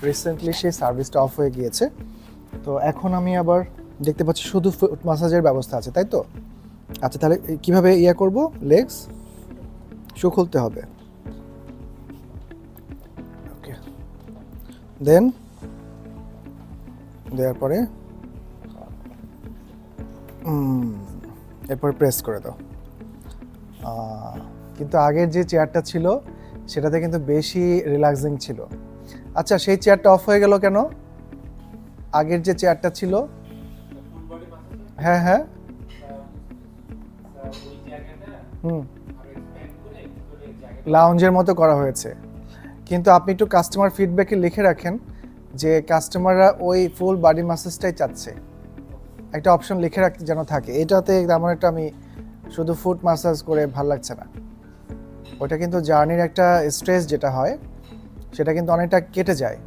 Recently সেই সার্ভিসটা of হয়ে গিয়েছে। তো এখন আমি আবার দেখতে পাচ্ছি শুধু ফুট মাসাজের ব্যবস্থা আছে, তাই তো? আচ্ছা, তাহলে কীভাবে করব? লেগস শু খুলতে হবে। ওকে, দেন দেওয়ার পরে এরপর প্রেস করে দাও। কিন্তু আগের যে চেয়ারটা ছিল সেটাতে কিন্তু বেশি রিল্যাক্সিং ছিল। আচ্ছা, সেই চেয়ারটা অফ হয়ে গেল কেন? আগের যে চেয়ারটা ছিল, হ্যাঁ হ্যাঁ, লাউঞ্জের মতো করা হয়েছে। কিন্তু আপনি একটু কাস্টমার ফিডব্যাকে লিখে রাখেন যে কাস্টমাররা ওই ফুল বডি ম্যাসাজটাই চাচ্ছে, একটা অপশন লিখে রাখতে যেন থাকে। এটাতে তেমন একটা আমি শুধু ফুট ম্যাসাজ করে ভাল লাগছে না। ওটা কিন্তু জার্নির একটা স্ট্রেস যেটা হয় সেটা কিন্তু অনেকটা কেটে যায়।